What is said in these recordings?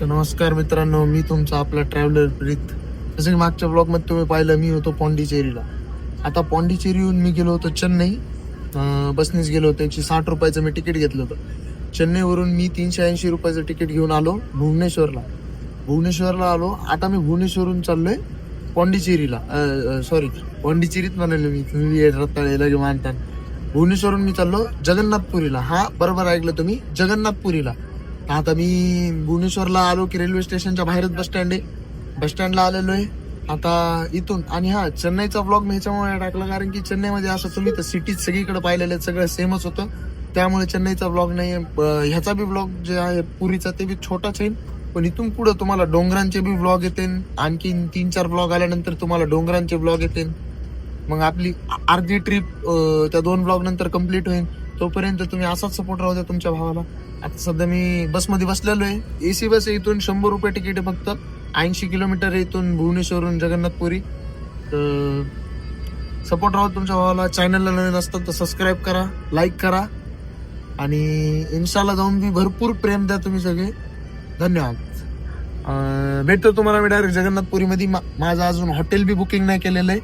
तर नमस्कार मित्रांनो, मी तुमचा आपला ट्रॅव्हलर प्रीत. जसं की मागच्या ब्लॉगमध्ये तुम्ही पाहिलं, मी होतो पॉंडिचेरीला. आता पॉंडिचेरीहून मी गेलो होतो चेन्नई. बसनेच गेलो होतो. 160 रुपयाचं मी तिकीट घेतलं होतं. चेन्नईवरून मी 380 रुपयाचं तिकीट घेऊन आलो भुवनेश्वरला आलो. आता मी भुवनेश्वरून चाललोय पॉंडिचेरीला. सॉरी, पॉंडिचेरीत म्हणालो मी, तुम्ही रत्नागिरीला घेऊन मानतात. भुवनेश्वरून मी चाललो जगन्नाथपुरीला. हा, बरोबर ऐकलं तुम्ही, जगन्नाथपुरीला. आता मी भुवनेश्वरला आलो की रेल्वे स्टेशनच्या बाहेरच बस स्टँड आहे. बस स्टँडला आलेलो आहे आता इथून. आणि हा, चेन्नईचा ब्लॉग मी ह्याच्यामुळे टाकला कारण की चेन्नईमध्ये असं तुम्ही तर सिटीज सगळीकडे पाहिलेले सगळं सेमच होतं, त्यामुळे चेन्नईचा ब्लॉग नाही. ह्याचा बी ब्लॉग जे आहे पुरीचा ते बी छोटाच आहे, पण इथून पुढे तुम्हाला डोंगरांचे बी ब्लॉग येते. आणखीन 3-4 ब्लॉग आल्यानंतर तुम्हाला डोंगरांचे ब्लॉग येते. मग आपली अर्धी ट्रिप त्या 2 ब्लॉग नंतर कम्प्लीट होईल. तोपर्यंत तुम्ही असाच सपोर्ट राहू द्या तुमच्या भावाला. आता सध्या मी बसमध्ये बसलेलो आहे. एसी बस आहे. इथून 100 रुपये तिकीट आहे फक्त. 80 किलोमीटर आहे इथून भुवनेश्वरून जगन्नाथपुरी. तर सपोर्ट राहू तुमच्या भावाला. चॅनलला नवीन असतात तर सबस्क्राईब करा, लाईक करा आणि इन्स्टाला जाऊन बी भरपूर प्रेम द्या तुम्ही सगळे. धन्यवाद. भेटतो तुम्हाला मी डायरेक्ट जगन्नाथपुरीमध्ये. माझं अजून हॉटेल बी बुकिंग नाही केलेलं आहे,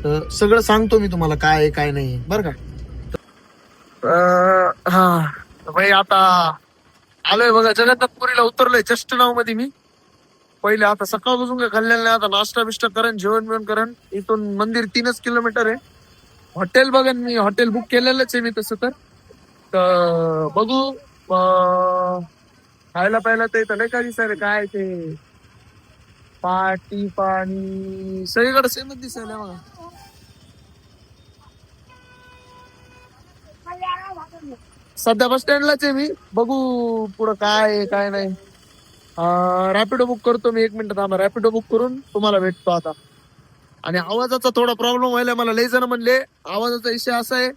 तर सगळं सांगतो मी तुम्हाला काय आहे काय नाही, बरं का. हा भाई, आता आलोय बघा जगन्नाथपुरीला, उतरलोय जस्ट नाव मध्ये मी. पहिले आता सकाळपासून काय खाल्लेलं नाही. आता नाश्ता बिष्टा करण, जेवण बिवण करण. इथून मंदिर 3 किलोमीटर आहे. हॉटेल बघन, मी हॉटेल बुक केलेलंच आहे मी तसं तर बघू. खायला पाहिला तर इथं नाही का दिसायला काय ते पाणी सगळीकडे सेमच दिसायला बघा. सध्या बस स्टँडलाच आहे मी. बघू पुढं काय आहे काय नाही. रॅपिडो बुक करतो मी. 1 मिनिट थांबा, रॅपिडो बुक करून तुम्हाला भेटतो आता. आणि आवाजाचा थोडा प्रॉब्लेम व्हायला. मला लय जण म्हणले आवाजाचा विषय असा आहे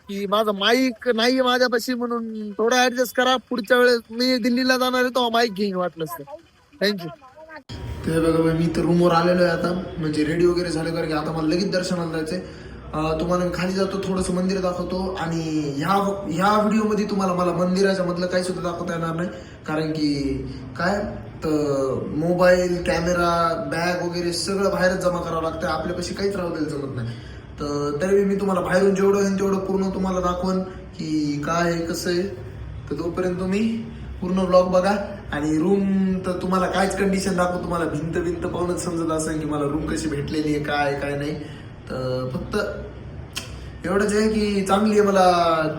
की माझा माईक नाहीये माझ्यापाशी, म्हणून थोडं ऍडजस्ट करा. पुढच्या वेळेस मी दिल्लीला जाणार आहे तेव्हा माईक घेईन वाटलंच तर. थँक्यू. ते बघा, मी तर रूमवर आलेलो आहे आता. म्हणजे रेडी वगैरे झाले कारण की आता मला लगेच दर्शनाला जायचंय. तुम्हाला मी खाली जातो, थोडंसं मंदिर दाखवतो. आणि ह्या व्हिडिओमध्ये तुम्हाला मला मंदिराच्या मधलं काही सुद्धा दाखवता येणार नाही, कारण की काय तर मोबाईल, कॅमेरा, बॅग वगैरे सगळं बाहेरच जमा करावं लागतं. आपल्यापाशी काहीच राहू द्यायला जमत नाही. तर तरी मी तुम्हाला बाहेरून जेवढं होईल तेवढं पूर्ण तुम्हाला दाखवून की काय आहे कसं आहे. तर तोपर्यंत तुम्ही पूर्ण ब्लॉग बघा. आणि रूम तर तुम्हाला कायच कंडिशन दाखवतो. तुम्हाला भिंत पाहूनच समजत असेल की मला रूम कशी भेटलेली आहे, काय नाही. तर फक्त एवढंच आहे की चांगली आहे. मला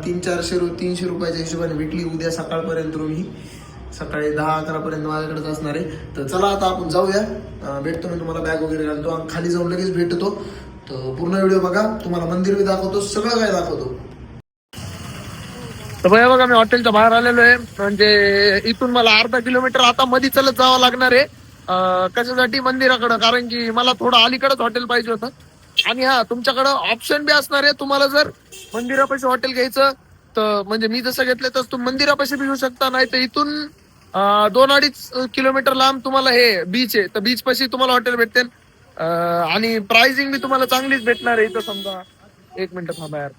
300-400 रुपयाच्या हिशोबाने भेटली. उद्या सकाळपर्यंत रूम ही सकाळी 10-11 पर्यंत माझ्याकडेच असणार आहे. तर चला आता आपण जाऊया. भेटतो मी तुम्हाला, बॅग वगैरे घालतो आणि खाली जाऊन लगेच भेटतो. तर पूर्ण व्हिडिओ बघा. तुम्हाला मंदिर बी दाखवतो, सगळं काय दाखवतो. तर बघा, मी हॉटेलच्या बाहेर आलेलो आहे. म्हणजे इथून मला अर्धा किलोमीटर आता मध्ये चलत जावं लागणार आहे. कशासाठी? मंदिराकडं. कारण की मला थोडं अलीकडंच हॉटेल पाहिजे होतं. आणि हा, तुमच्याकडं ऑप्शन बी असणार आहे. तुम्हाला जर मंदिरापाशी हॉटेल घ्यायचं तर म्हणजे मी जसं घेतलं तर तुम्ही मंदिरापाशी बी घेऊ शकता. नाही तर इथून 2-2.5 किलोमीटर लांब तुम्हाला हे बीच आहे, तर बीच पाशी तुम्हाला हॉटेल भेटते. आणि प्राइसिंग बी तुम्हाला चांगलीच भेटणार आहे इथं. समजा 1 मिनिट थांबा यार.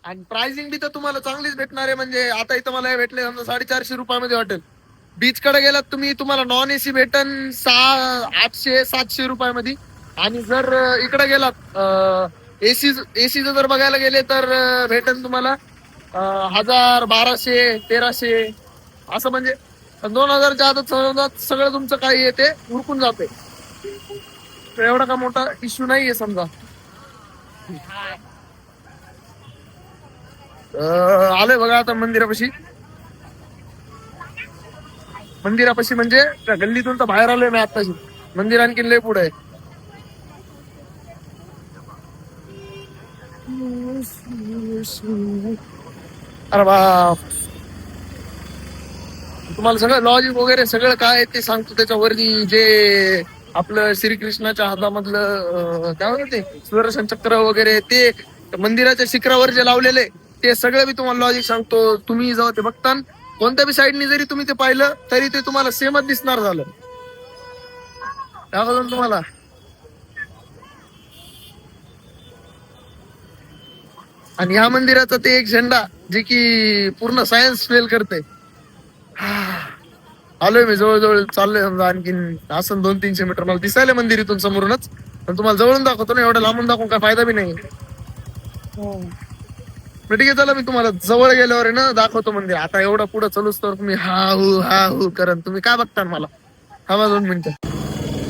आणि प्राइसिंग बी तर तुम्हाला चांगलीच भेटणार आहे. म्हणजे आता इथं मला हे भेटले समजा 450 रुपयामध्ये हॉटेल. बीच कडे गेलात तुम्ही, तुम्हाला नॉन एसी भेटन 800-700 रुपयामध्ये. आणि जर इकडे गेलात एसी जर बघायला गेले तर भेटन तुम्हाला 1000, 1200, 1300 असं. म्हणजे 2000च्या आत सगळं तुमचं काही येते उरकून जाते. तर एवढा का मोठा इश्यू नाहीये समजा. आलोय बघा आता मंदिरापाशी म्हणजे त्या गल्लीतून तर बाहेर आलोय मी आत्ताशी. मंदिर आणखी लय पुढे आहे. अरे बाप, तुम्हाला सगळं लॉजिक वगैरे सगळं काय आहे ते सांगतो. त्याच्यावरती जे आपलं श्रीकृष्णाच्या हातामधलं काय होतं ते सुदर्शन चक्र वगैरे, ते मंदिराच्या शिखरावर जे लावलेले ते सगळं मी तुम्हाला लॉजिक सांगतो. तुम्ही जेव्हा ते बघता कोणत्या बी साईडनी जरी तुम्ही ते पाहिलं तरी ते तुम्हाला सेमच दिसणार झालं. त्याबद्दल तुम्हाला आणि ह्या मंदिराचा ते एक झेंडा जे की पूर्ण सायन्स फेल करते. आलोय मी जवळजवळ चाललोय समजा आणखीन असं 200-300 मीटर मला दिसायला मंदिर इथून समोरूनच. पण तुम्हाला जवळून दाखवतो ना, एवढं लांबून दाखवून काय फायदा बी नाही. ठीक आहे चला, मी तुम्हाला जवळ गेल्यावर आहे ना दाखवतो मंदिर. आता एवढं पुढे चलूच तर तुम्ही हा हू करा, तुम्ही काय बघता मला. थांबा 2 मिनिटं.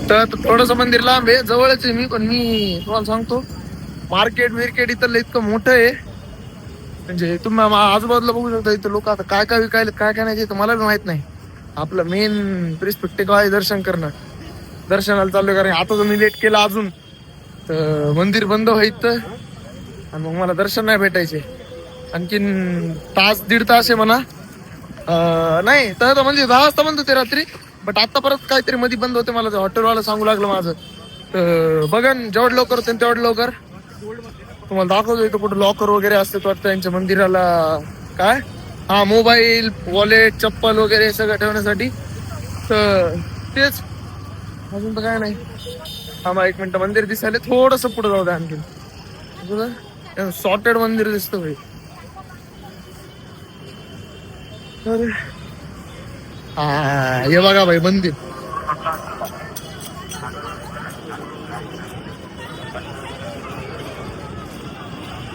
तर थोडस मंदिर लांब आहे, जवळच आहे मी. पण मी तुम्हाला सांगतो, मार्केट इथलं इतकं मोठं आहे, म्हणजे तुम्ही आजूबाजूला बघू शकता. इथं लोक आता काय काय विकायला काय काय नाही ते मला बी माहित नाही. आपलं मेन रिस्पेक्टिव्ह आहे दर्शन करणं. दर्शनाला चाललोय, कारण आता जर मी लेट केला अजून तर मंदिर बंद व्हायचं आणि मग मला दर्शन नाही भेटायचे. आणखीन तास दीड तास आहे म्हणा. नाही तर म्हणजे 10 वाजता बंद होते रात्री. बट आता परत काहीतरी मध्ये बंद होते, मला ते हॉटेलवाला सांगू लागलं माझं. तर बघा जेवढं लवकर होते तेवढं लवकर तुम्हाला दाखवतो. इथं कुठं लॉकर वगैरे असते वाटतं त्यांच्या मंदिराला. काय हा मोबाईल, वॉलेट, चप्पल वगैरे सगळं ठेवण्यासाठी. तर तेच, अजून तर काय नाही. हा 1 मिनिट, मंदिर दिसायला थोडस पुढे जाऊ द्या आणखी. सॉर्टेड मंदिर दिसतं भाई. हा हे बघा भाई मंदिर.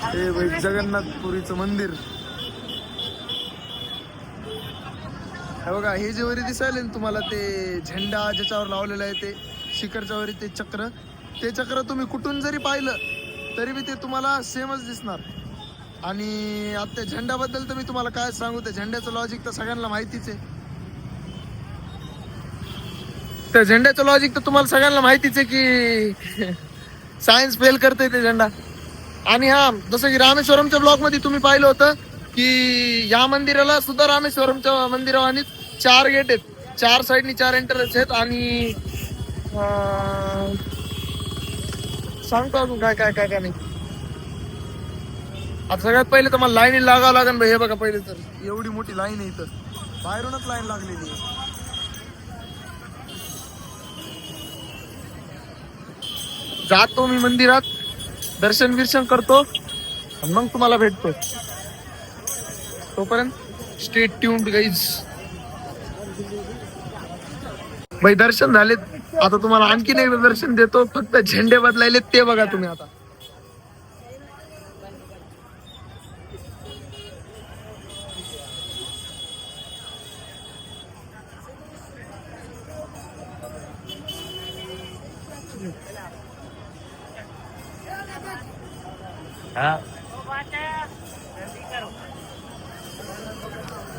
हे भाई जगन्नाथपुरीचं मंदिर. हे बघा, हे जे वरी दिसायले ना तुम्हाला, ते झेंडा ज्याच्यावर लावलेला आहे, ते शिखरच्या वरी ते चक्र. ते चक्र तुम्ही कुठून जरी पाहिलं तरी बी ते तुम्हाला सेमच दिसणार. आणि आता त्या झेंड्याबद्दल तर मी तुम्हाला काय सांगू, त्या झेंड्याचं लॉजिक तर सगळ्यांना माहितीच आहे. त्या झेंड्याचं लॉजिक तर तुम्हाला सगळ्यांना माहितीच आहे की सायन्स फेल करते ते झेंडा. आणि हा, जसं की रामेश्वरमच्या ब्लॉग मध्ये तुम्ही पाहिलं होतं की या मंदिराला सुद्धा रामेश्वरमच्या मंदिरावानी 4 गेट आहेत. 4 साईडनी 4 एंट्रन्स आहेत. आणि सांगतो अजून काय काय काय काय नाही. आता सगळ्यात पहिले तर मला लाईन लागावं लागेल. हे बघा, पहिले तर एवढी मोठी लाईन आहे इथं, बाहेरूनच लाईन लागलेली आहे. जातो मी मंदिरात, दर्शन बिर्शन करतो आणि मग तुम्हाला भेटतो. तोपर्यंत स्टे ट्यून्ड गाईज. भाई दर्शन झालेत, आता तुम्हाला आणखीन एकदा दर्शन देतो. फक्त झेंडे बदलायले ते बघा तुम्ही आता.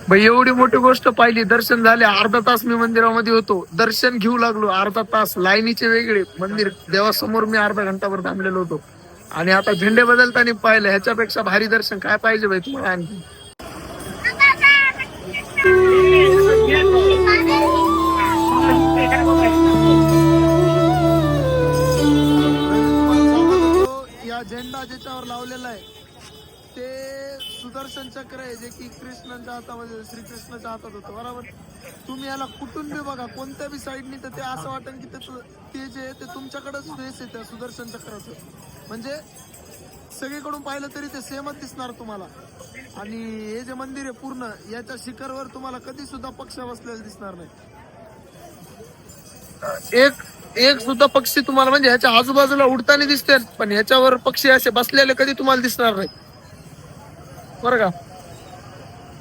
भाई एवढी मोठी गोष्ट पाहिली, दर्शन झाले. अर्धा तास मी मंदिरामध्ये होतो, दर्शन घेऊ लागलो. अर्धा तास लाईनीचे वेगळे, मंदिर देवासमोर मी अर्धा घंटाभर थांबलेलो होतो. आणि आता झेंडे बदलताना पाहिलं, ह्याच्यापेक्षा भारी दर्शन काय पाहिजे भाई तुम्हाला आणखी. या झेंडा ज्याच्यावर लावलेला आहे ते सुदर्शन चक्र आहे, जे की कृष्णाच्या हातामध्ये, श्रीकृष्णाच्या हातात होतं, बरोबर. तुम्ही याला कुठून बी बघा, कोणत्या बी साईडनी, तर ते असं वाटेल की ते जे आहे ते तुमच्याकडेच फेस आहे त्या सुदर्शन चक्राचं. म्हणजे सगळीकडून पाहिलं तरी ते सेमच दिसणार तुम्हाला. आणि हे जे मंदिर आहे पूर्ण, याच्या शिखरवर तुम्हाला कधी सुद्धा पक्ष बसलेला दिसणार नाही. एक सुद्धा पक्षी तुम्हाला, म्हणजे ह्याच्या आजूबाजूला उडताना दिसते, पण ह्याच्यावर पक्षी असे बसलेले कधी तुम्हाला दिसणार नाही, बरं का.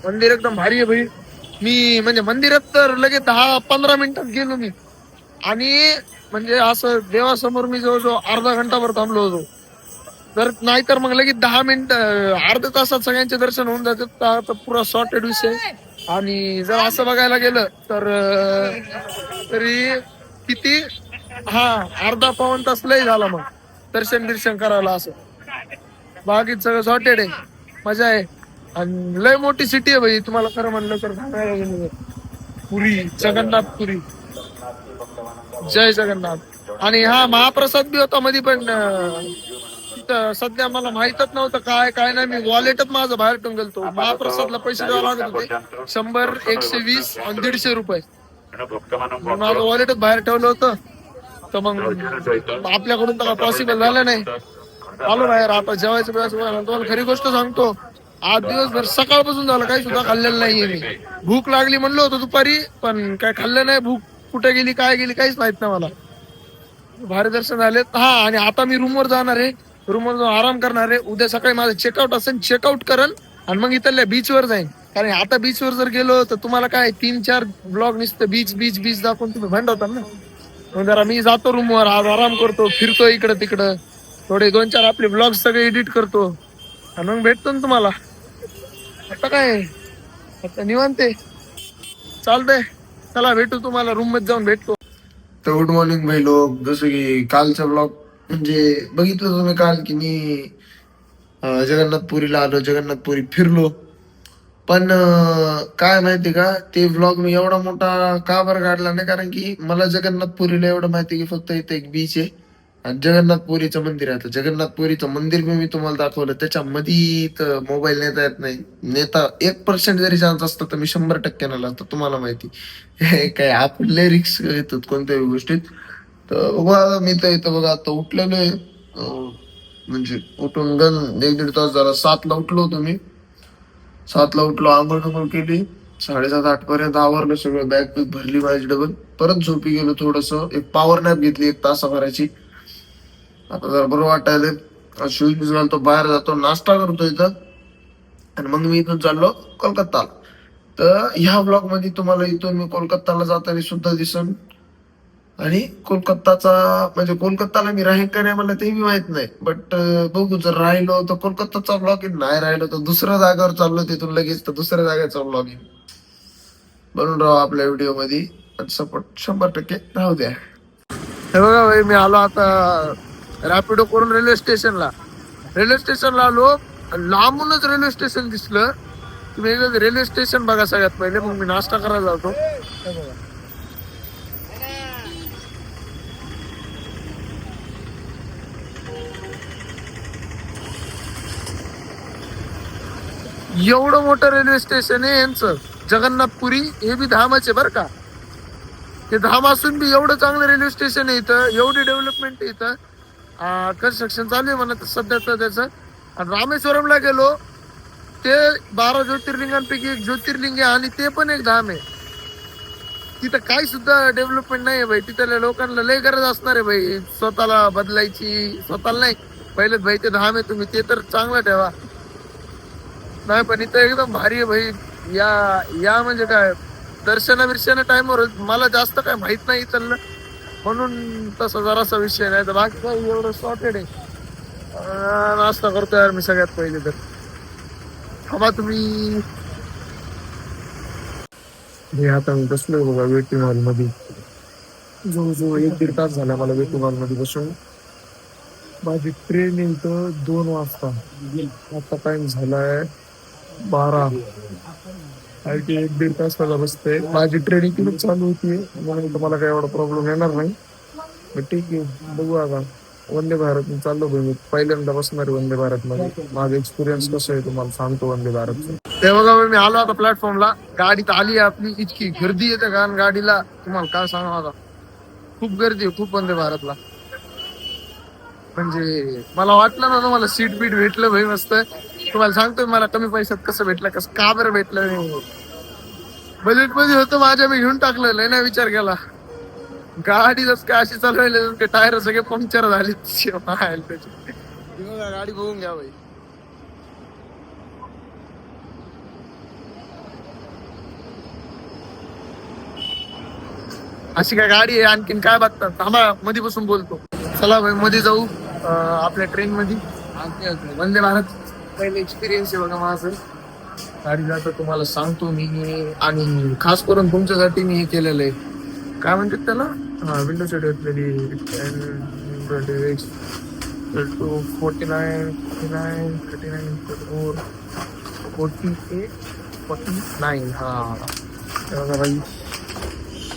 मंदिर एकदम भारी आहे भाई. मी म्हणजे मंदिरात तर लगेच 10-15 मिनिटात गेलो मी. आणि म्हणजे असं देवासमोर मी जवळजवळ अर्धा घंटाभर थांबलो होतो. तर नाहीतर मग लगेच 10 मिनिट, अर्ध्या तासात सगळ्यांचे दर्शन होऊन जातात. पुरा सॉर्टेड विषय. आणि जर असं बघायला गेलं तर तरी किती, अर्धा पाऊण तास लय झाला मग दर्शन करायला. असं बाकी सगळं सॉर्टेड आहे, मजा आहे. आणि लय मोठी सिटी आहे भाई, तुम्हाला खरं म्हणलं तर सांगायला गेलं पुरी, जगन्नाथपुरी. जय जगन्नाथ. आणि महाप्रसाद बी होता मध्ये, पण सध्या मला माहितच नव्हतं काय नाही. मी वॉलेटच माझं बाहेर ठेवून गेलतो. महाप्रसादला पैसे द्यावे लागत होते, 100, 120 आणि 150 रुपये. माझं वॉलेटच बाहेर ठेवलं होतं. तर मग आपल्याकडून तर पॉसिबल झालं नाही. आलो बाहेर. आता जेवायचं तुम्हाला खरी गोष्ट सांगतो, आज दिवसभर सकाळपासून झालं काही सुद्धा खाल्लेलं नाहीये मी. भूक लागली म्हणलं होतं दुपारी, पण काय खाल्लं नाही. भूक कुठे गेली काय गेली काहीच माहित नाही मला. भारी दर्शन झाले. हा, आणि आता मी रूमवर जाणार आहे. रूमवर जाऊन आराम करणार आहे. उद्या सकाळी माझं चेकआउट असेल, चेकआउट करन आणि मग इथल्या बीचवर जाईन. कारण आता बीचवर जर गेलो तर तुम्हाला काय 3-4 ब्लॉग नुसतं बीच बीच बीच दाखवून तुम्ही भांडवताल ना. मग जरा मी जातो रूमवर, आज आराम करतो, फिरतो इकडं तिकडं, थोडे 2-4 आपले ब्लॉग सगळे एडिट करतो आणि मग भेटतो ना तुम्हाला. आता काय, आता निवांत आहे. चालतंय, चला भेटू तुम्हाला रूम मध्ये जाऊन भेटतो. तर गुड मॉर्निंग भाई लोक. जसं की कालचा ब्लॉग म्हणजे बघितलं तुम्ही काल की मी जगन्नाथपुरीला आलो, जगन्नाथपुरी फिरलो. पण काय माहिती का, ते व्लॉग मी एवढा मोठा का बरं काढला नाही, कारण की मला जगन्नाथपुरीला एवढं माहिती की फक्त इथे एक बीच आहे आणि जगन्नाथपुरीचं मंदिर आहे. जगन्नाथपुरीचं मंदिर मी तुम्हाला दाखवलं, त्याच्यामध्ये तर मोबाईल नेता येत नाही. नेता 1% जरी चान्स असतं तर मी 100% नेला असतं. तुम्हाला माहिती काय, आपण लय रिक्स घेतात कोणत्याही गोष्टीत. तर बघा मी तर इथं बघा आता उठलेलो आहे. म्हणजे उठून गण 1-1.5 तास झाला. 7ला उठलो होतो मी. 7ला उठलो, आंघोळ केली. 7:30-8 पर्यंत आवरलं सगळं, बॅग बिग भरली माझी डबल. परत झोपी गेलो थोडस, एक पॉवर नॅप घेतली 1 तासाभराची. आता जरा बरं वाटायला. शूज बीज घालतो, बाहेर जातो, नाश्ता करतो इथं आणि मग मी इथून चाललो कोलकाताला. तर ह्या ब्लॉग मध्ये तुम्हाला इथून मी कोलकाताला जाताना सुद्धा दिसन. आणि कोलकाताचा म्हणजे कोलकाताला मी राहीन का नाही मला ते बी माहित नाही. बट बघू, जर राहिलो तर कोलकाताचा ब्लॉग येईल, नाही राहिलो तर दुसऱ्या जागेवर चाललो तिथून लगेच तर दुसऱ्या जागेचा ब्लॉग येईल. बनून राहू आपल्या व्हिडिओ मध्ये, सपोर्ट 100% राहू द्या. हे बघा भाई, मी आलो आता रॅपिडो करून रेल्वे स्टेशनला. रेल्वे स्टेशनला आलो, लांबूनच रेल्वे स्टेशन दिसलं. तुम्ही रेल्वे स्टेशन बघा सगळ्यात पहिले, मग मी नाश्ता करायला जातो. एवढं मोठं रेल्वे स्टेशन आहे यांचं जगन्नाथपुरी. हे बी धामाचे बरं का. हे धाम असून बी एवढं चांगलं रेल्वे स्टेशन आहे इथं, एवढी डेव्हलपमेंट आहे इथं. कन्स्ट्रक्शन चालू आहे म्हणा सध्या तर त्याचं. आणि रामेश्वरमला गेलो, ते 12 ज्योतिर्लिंगांपैकी एक ज्योतिर्लिंग आहे आणि ते पण एक धाम आहे. तिथं काही सुद्धा डेव्हलपमेंट नाही आहे भाई. तिथल्या लोकांना लय गरज असणार आहे भाई स्वतःला बदलायची. स्वतःला नाही, पहिलेच भाई ते धाम आहे, तुम्ही ते तर चांगलं ठेवा. नाही पण इथं एकदम भारी आहे भाई. या म्हणजे काय, दर्शन टाइमवर. मला जास्त काय माहित नाही इथलं, म्हणून तसा जरासा विषय नाही. तर बाकी काय एवढं सॉर्टेड आहे. नाश्ता करतो यार मी सगळ्यात पहिले तर. थांबा तुम्ही. हे आता मी बसलोय बघा वेटिंग हॉल मध्ये. जवळजवळ 1-1.5 तास झाला मला वेटिंग हॉल मध्ये बसून. माझी ट्रेन येईल तर 2 वाजता. आता टाइम झालाय 12. 1-1.5 तासाला बसते. माझी ट्रेन इकडून चालू होती म्हणून मला काही एवढा प्रॉब्लेम येणार नाही. ठीक आहे, बघू आता. वंदे भारत मी चाललो भाई. मी पहिल्यांदा बसणार वंदे भारत मध्ये. माझा एक्सपिरियन्स कसं आहे तुम्हाला सांगतो वंदे भारतचं. ते बघा मी आलो आता प्लॅटफॉर्मला. गाडी तर आली आपली. इतकी गर्दी येते का गाडीला, तुम्हाला काय सांगा आता. खूप गर्दी आहे खूप वंदे भारतला. म्हणजे मला वाटलं ना तुम्हाला सीट बीट भेटलं भाई मस्त. तुम्हाला सांगतोय मला कमी पैशात कसं भेटलं, कसं का बरं भेटलं. बजेट मध्ये होतं माझ्या, मी घेऊन टाकलं, लय नाही विचार केला. गाडी जस काय अशी चालवायला, टायर सगळे पंक्चर झाले त्याची. गाडी बघून घ्या भाई. अशी काय गाडी आहे, आणखीन काय बघतात. थांबा मध्ये बसून बोलतो. चला भाई मध्ये जाऊ आपल्या ट्रेन मध्ये. वंदे भारत पहिले एक्सपिरियन्स आहे बघा माझं. गाडी जातं तुम्हाला सांगतो मी. आणि खास करून तुमच्यासाठी मी हे केलेलं आहे, काय म्हणतात त्याला, विंडो सीट घेतलेली. 49, 49, 39, 48, 49. हा भाई,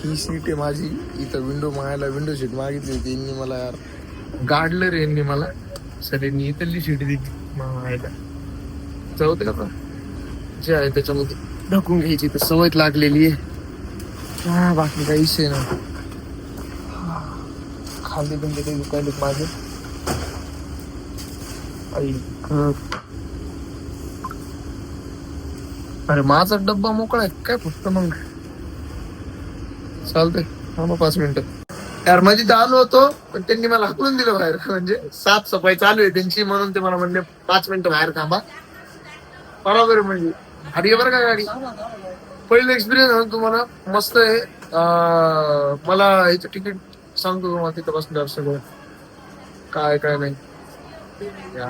ही सीट आहे माझी. इथं विंडो मागायला विंडो सीट मागितली होती यांनी मला यार. गाडलं रे यांनी मला. सर यांनी इथली सीट दिली मागायला. जाऊते का जे आहे त्याच्यामध्ये ढकून घ्यायची, तर सवय लागलेली आहे. बाकी काही विषय ना. खाली पण ते दुकान माझे. अरे माझा डब्बा मोकळा आहे काय फक्त मग चालतंय थांबा 5 मिनिटं. यार मध्ये तर आलो होतो पण त्यांनी मला हाकलून दिलं बाहेर. म्हणजे साफसफाई चालू आहे त्यांची म्हणून ते मला म्हणले 5 मिनिटं बाहेर थांबा. बरोबर आहे म्हणजे भारी आहे बरं का गाडी. पहिलं एक्सपिरियन्स आहे तुम्हाला मस्त आहे. मला याचं तिकीट सांगतो तुम्हाला तिथं बसल्यावर सगळं काय काय नाही.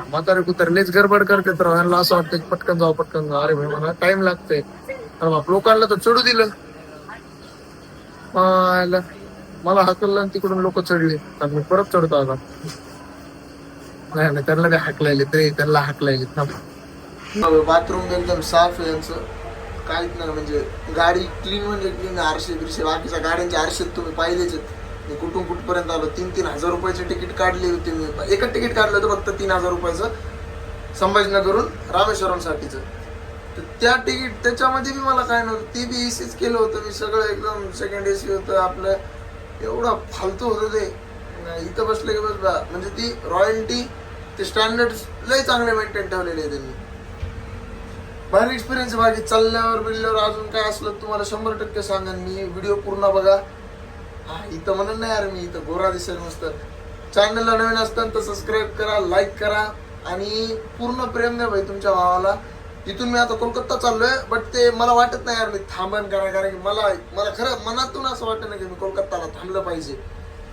म्हातारे कुत्रे लेच गडबड करते तर ह्यांना असं वाटतं की पटकन जाऊ. अरे भाई मला टाइम लागतंय. अरे बाप लोकांना तर चढू दिलं. मला हाकललं आणि तिकडून लोक चढले आणि मी परत चढतो आता. नाही त्यांना ते हाकलायले त्यांना हाकलायले. बाथरूम एकदम साफ आहे यांचं काहीच नाही. म्हणजे गाडी क्लीन म्हणजे क्लीन. आरशे बिरशे बाकीच्या गाड्यांचे आरशे तुम्ही पाहिलेच. मी कुठून कुठपर्यंत आलो. 3-3 हजार रुपयाचे तिकीट काढले होते मी. एकच तिकीट काढलं होतं फक्त 3,000 रुपयाचं संभाजीनगरवरून रामेश्वरमसाठीचं. तर त्या तिकीट त्याच्यामध्ये बी मला काय नव्हतं. ते बी एसीच केलं होतं मी सगळं एकदम सेकंड एसी होतं आपलं. एवढं फालतू होतं ते. इथं बसले की बस म्हणजे ती रॉयल्टी ते स्टँडर्ड लय चांगले मेंटेन ठेवलेले आहे त्यांनी. भारी एक्सपिरियन्स बाकी चालल्यावर बिल्ल्यावर अजून काय असलं तुम्हाला 100% सांगा. मी व्हिडिओ पूर्ण बघा. इथं म्हणून नाही यार मी इथं गोरा दिसेल मस्त. चॅनलला नवीन असताना तर सबस्क्राईब करा, लाईक करा आणि पूर्ण प्रेम द्या भाई तुमच्या भावाला. इथून मी आता कोलकाता चाललोय बट ते मला वाटत नाही यार मी थांबण करा. कारण की मला खरं मनातून असं वाटतं ना की मी कोलकाताला थांबलं पाहिजे.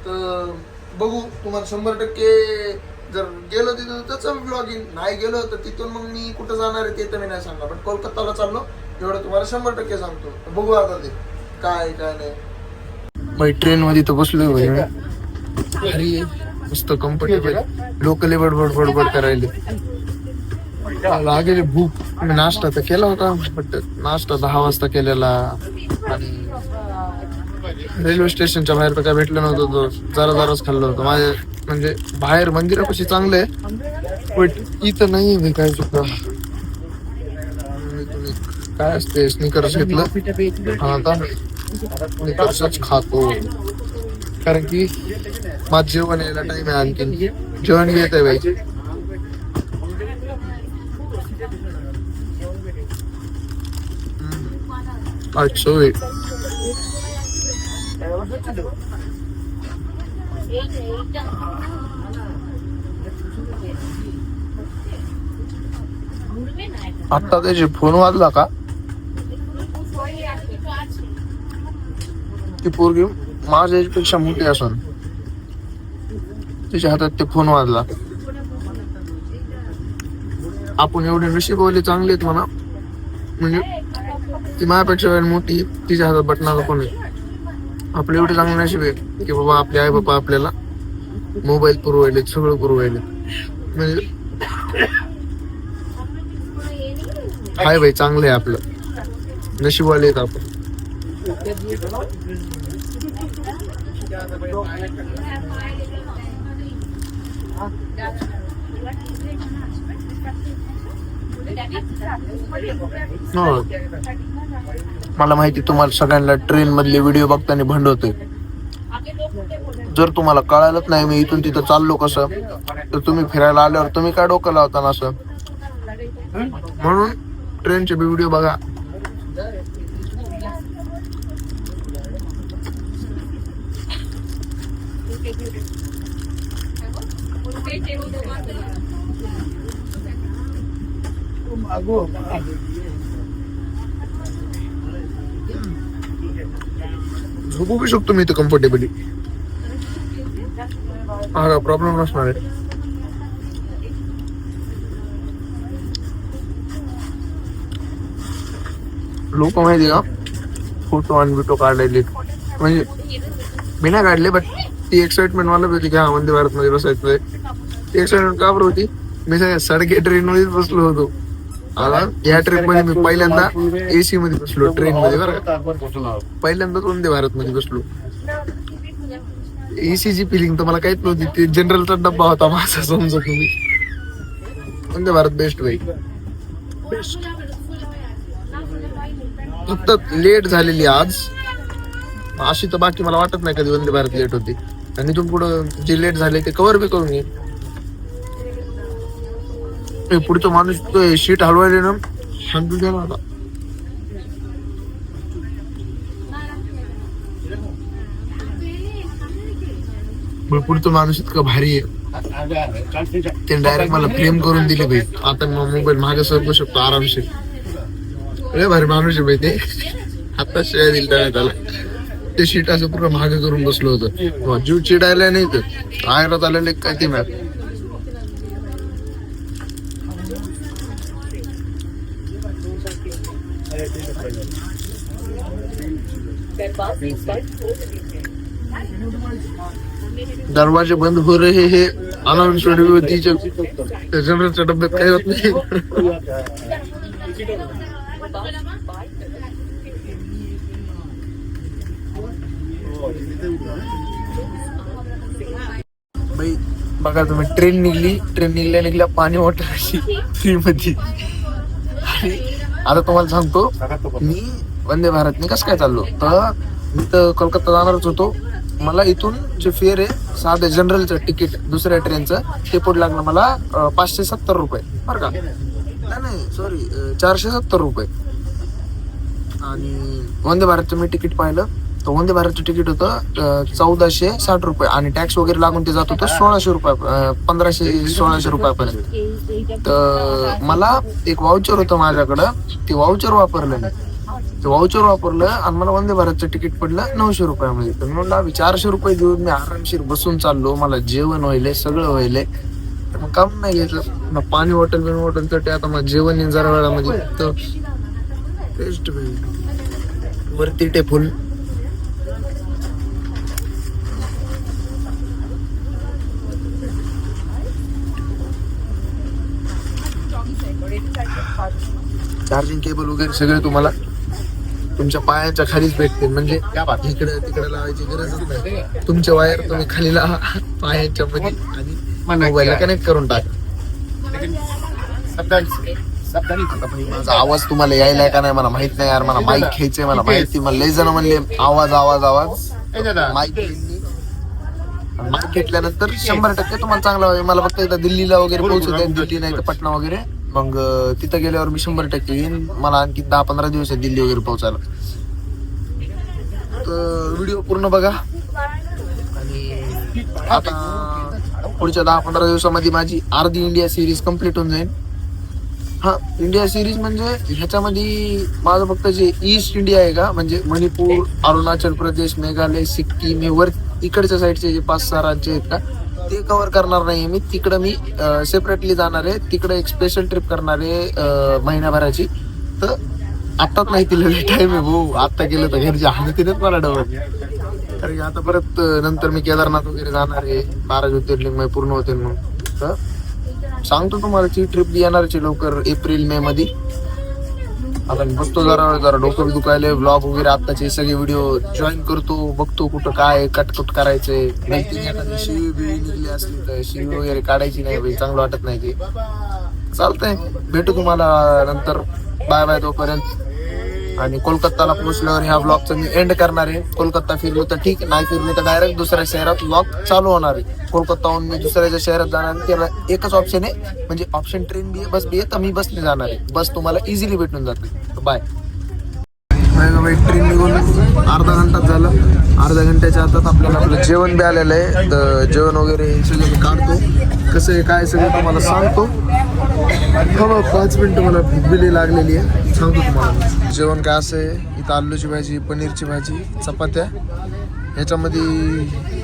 तर बघू तुम्हाला 100% जर गेलो तिथं त्याचं ब्लॉगिंग. नाही गेलो तर तिथून मग मी कुठं जाणार आहे ते तर मी नाही सांगणार. पण कोलकाताला चाललो एवढं तुम्हाला 100% सांगतो. बघू आता ते काय नाही. बाई ट्रेन मध्ये तर बसलोय भाई. अरे मस्त कम्फर्टेबल. लोक लय बडबड करायले. लागेल भूक. मी नाश्ता तर केला होता बट नाश्ता 10 वाजता केलेला आणि रेल्वे स्टेशनच्या बाहेर तर काय भेटलं नव्हतं. तो जराच खाल्लं होतं. माझे म्हणजे बाहेर मंदिरापाशी चांगलं आहे बट इथं नाही आहे काय सुद्धा. काय असते स्निकर्स घेतलं आता स्निकर्सच खातो कारण की माझं जेवण यायला टाइम आहे. आणखीन जेवण घेत आहे बाई. अच्छा वेट आता त्याचे फोन वाजला का ती पोरगी माझ्या पेक्षा मोठी असून त्याच्या हातात ते फोन वाजला. आपण एवढे नशीबवाले चांगले आहेत म्हणा. म्हणजे ती माझ्यापेक्षा वेळ मोठी तिच्या हातात बटनाला फोन आहे. आपले एवढे चांगले नशीब आहे की बाबा आपले आई बाबा आपल्याला मोबाईल पुरवायले सगळं पुरवायले. म्हणजे हाय भाई चांगलं आहे आपलं. नशीबवाले आहेत आपण. मला माहिती तुम्हाला सगळ्यांना ट्रेन मधले व्हिडिओ बघताना भंडवतोय. जर तुम्हाला कळालंच नाही मी इथून तिथं चाललो कसं तर तुम्ही फिरायला आल्यावर तुम्ही काय डोकं लावता ना असं. म्हणून ट्रेनचे बी व्हिडिओ बघा. झोपू बी शकतो मी इथं कम्फर्टेबली. हा प्रॉब्लेम नसणार आहे. लोक माहिती का फोटो आणि बिटो काढलेले म्हणजे मी नाही काढले बट ती एक्साइटमेंट मला होती की हा वंदे भारत मध्ये बसायचंय. ती एक्साइटमेंट का बरं होती. मी सगळ्या सडके ट्रेन मध्येच बसलो होतो. आता या ट्रेन मध्ये मी पहिल्यांदा एसी मध्ये बसलो ट्रेन मध्ये बरं का. पहिल्यांदाच वंदे भारत मध्ये बसलो. एसीची फिलिंग तर मला काहीच नव्हती. ते जनरलचा डब्बा होता माझा समजा तुम्ही. वंदे भारत बेस्ट भाई बेस्ट. फक्त लेट झालेली आज अशी तर बाकी मला वाटत नाही कधी वंदे भारत लेट होती. आणि इथून पुढं जे लेट झाले ते कव्हर बी करून घे. पुढचा माणूस शीट हलवायला ना सांगतो द्या ना आता मग पुढचं माणूस इतकं भारी आहे, ते डायरेक्ट मला फ्रेम करून दिले भाई. आता मग मोबाईल मागे सरकू शकतो आरामशीर. लय भारी माणूस आहे भाई ते. आता शिवाय दिल त्याला. ते शीट असं पूर्ण मागे करून बसलो होतं. जीव चिडायला नाही तर आयरात आलेले काय ते मॅप. दरवाजे बंद हो रहे हे अनाउन्समेंट होती जनरलच्या डब्यात काही होत नाही. बाई बघा तुम्ही, ट्रेन निघल्या पाणी वॉटर फ्री मध्ये. आता तुम्हाला सांगतो मी वंदे भारतने कसं काय चाललो तर मी तर कोलकाता जाणारच होतो. मला इथून जे फेअर आहे साधं जनरलचं तिकीट दुसऱ्या ट्रेनचं ते पडू लागलं मला 570 रुपये बरं का. नाही सॉरी 470 रुपये. आणि वंदे भारतचं मी तिकीट पाहिलं तर वंदे भारतचं तिकीट होतं 1460 रुपये आणि टॅक्स वगैरे लागून ते जात होतं 1600 रुपये 1500-1600 रुपयापर्यंत. तर मला एक वाउचर होतं माझ्याकडं, ते वाउचर वापरलं मी. ते वाउचर वापरलं आणि मला वंदे भारतचं तिकीट पडलं 900 रुपयामध्ये. तर मी म्हणलं 400 रुपये देऊन मी आरामशीर बसून चाललो, मला जेवण व्हायलंय सगळं व्हायलंय, तर मग काम नाही घ्यायचं मग पाणी हॉटेल आता मग जेवण येईन जरा वेळामध्ये. तर बेस्ट वरती टेफुल. चार्जिंग केबल वगैरे सगळे तुम्हाला तुमच्या पायाच्या खालीच भेटते. म्हणजे इकडे तिकडे लावायची गरजच नाही. तुमचे वायर तुम्ही खाली लावा पायाच्या मध्ये आणि मोबाईलला कनेक्ट करून टाका. माझा आवाज तुम्हाला यायलाय का नाही मला माहित नाही यार. मला माईक घ्यायचंय, मला माहिती. मला लय जण म्हणले आवाज माईक घेतल्यानंतर 100% तुम्हाला चांगला होईल. मला फक्त एकदा दिल्लीला वगैरे पोहोचू द्या, दिल्ली नाही तर पटना वगैरे. मग तिथं गेल्यावर मी 100% येईन. मला आणखी 10-15 दिवस आहे दिल्ली वगैरे पोहोचायला. तर व्हिडिओ पूर्ण बघा. आणि आता पुढच्या 10-15 दिवसामध्ये माझी अर्धी इंडिया सिरीज कम्प्लीट होऊन जाईल. हा, इंडिया सिरीज म्हणजे ह्याच्यामध्ये माझं फक्त जे ईस्ट इंडिया आहे का, म्हणजे मणिपूर, अरुणाचल प्रदेश, मेघालय, सिक्कीम हे वर इकडच्या साईडचे जे 5-6 राज्य आहेत का ते कव्हर करणार नाही मी. तिकडं मी सेपरेटली जाणार आहे. तिकडे एक स्पेशल ट्रिप करणार आहे महिन्याभराची. तर आत्ताच नाही तिला टाइम आहे भाऊ. आत्ता गेलं तर घरची हानी तिनेच मला डबल. कारण आता परत नंतर मी केदारनाथ वगैरे जाणार आहे. 12 ज्योतिर्लिंग पूर्ण होते मग. तर सांगतो तुम्हाला ती ट्रिप येणारची लवकर एप्रिल-मे मध्ये. आता मी बसतो जरा डोकं दुखायले. ब्लॉग वगैरे आत्ताचे सगळे व्हिडिओ जॉईन करतो, बघतो कुठं काय कटकट करायचंय. शिवी बिवी निघली असली तर शिवी वगैरे काढायची नाही भाई, चांगलं वाटत नाही ते. चालतंय, भेटू तुम्हाला नंतर. बाय बाय तोपर्यंत. आणि कोलकाताला पोहोचल्यावर ह्या ब्लॉगचं मी एंड करणार आहे. कोलकाता फिरलो तर ठीक, नाही फिरलो तर डायरेक्ट दुसऱ्या शहरात ब्लॉग चालू होणार आहे. कोलकाताहून मी दुसऱ्याच्या शहरात जाणार आहे. त्याला एकच ऑप्शन आहे, म्हणजे ऑप्शन ट्रेन बी आहे, बस बी आहे. तर मी बसने जाणार आहे. बस तुम्हाला इझिली भेटून जाते. बाय. ट्रेन निघून अर्धा घंटाच झालं. अर्ध्या घंट्याच्या आतात आपल्याला आपलं जेवण बी आलेलं आहे. तर जेवण वगैरे सगळं मी काढतो, कसं आहे काय सगळं तुम्हाला सांगतो. हो 5 मिनिटं मला भूक बिली लागलेली आहे, सांगतो तुम्हाला. जेवण काय असं आहे, इथं आलूची भाजी, पनीरची भाजी, चपात्या, ह्याच्यामध्ये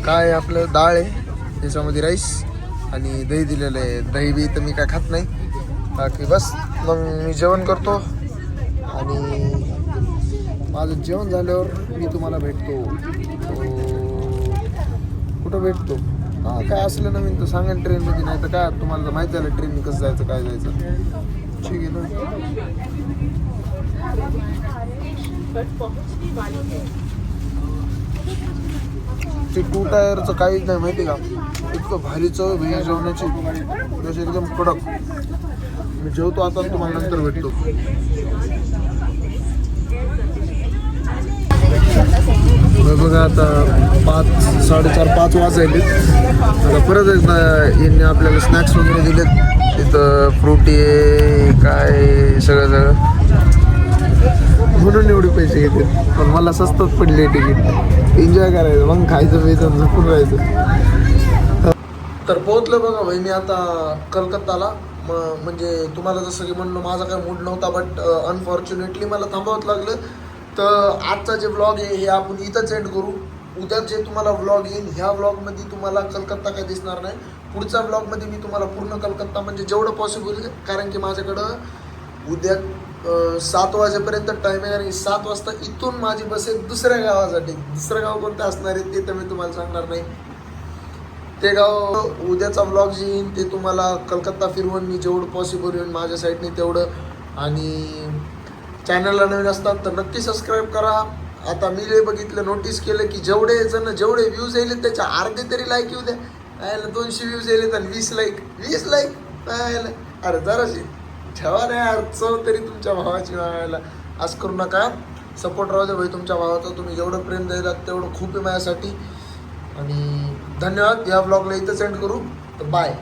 काय आपलं डाळ आहे, ह्याच्यामध्ये राईस आणि दही दिलेलं आहे. दही बी तर मी काय खात नाही. बाकी बस मग मी जेवण करतो आणि माझं जेवण झाल्यावर मी तुम्हाला भेटतो. कुठं भेटतो? हां, काय असलं नवीन तर सांगा ट्रेनमध्ये. नाही तर काय तुम्हाला माहिती झालं ट्रेनने कसं जायचं काय जायचं. ठीक आहे ना. ते 2 टायरचं काहीच नाही माहिती का. इतकं भारी चव भेळ जेवणाची, जशी एकदम कडक. मी जेवतो आता, तुम्हाला नंतर भेटतो. बघा आता 5-4:30 वाजले. आता परत एकदा यांनी आपल्याला स्नॅक्स वगैरे दिलेत. तिथं फ्रुटी आहे काय सगळं म्हणून एवढे पैसे घेतात. पण मला स्वस्तात पडले तिकीट. एन्जॉय करायचं, मग खायचं प्यायचं झोपून राहायचं. तर पोहोचलो बघा भाई मी आता कलकत्ताला. म्हणजे तुम्हाला जसं की म्हणलो माझा काही मूड नव्हता, बट अनफॉर्च्युनेटली मला थांबावंच लागलं. तर आजचा जे व्लॉग आहे हे आपण इथंच एंड करू. उद्या जे तुम्हाला व्लॉग येईल ह्या व्लॉगमध्ये तुम्हाला कलकत्ता काही दिसणार नाही. पुढच्या व्लॉगमध्ये मी तुम्हाला पूर्ण कलकत्ता म्हणजे जेवढं पॉसिबल आहे, कारण की माझ्याकडं उद्या 7 वाजेपर्यंत टाईम आहे. आणि 7 वाजता इथून माझी बस आहे दुसऱ्या गावासाठी. दुसरं गाव कोणतं असणार आहे ते तर मी तुम्हाला सांगणार नाही. ते गाव उद्याचा व्लॉग जे येईल ते तुम्हाला कलकत्ता फिरवून मी जेवढं पॉसिबल होईल माझ्या साईडने तेवढं. आणि चॅनलला नवीन असतात तर नक्की सबस्क्राईब करा. आता मी जे बघितलं नोटीस केलं की जेवढे जण जेवढे व्ह्यूज येईल त्याच्या अर्धे तरी लाईक येऊ द्या. 200 व्ह्यूज येईल आणि 20 लाईक अरे जराशी ठेवा नाही यार, चव तरी तुमच्या भावाची व्हायला. असं करू नका. सपोर्ट राहू दे भाई तुमच्या भावाचा. तुम्ही जेवढं प्रेम द्यायला तेवढं खूप आहे माझ्यासाठी. आणि धन्यवाद. या ब्लॉगला इथंच एंड करू. तर बाय.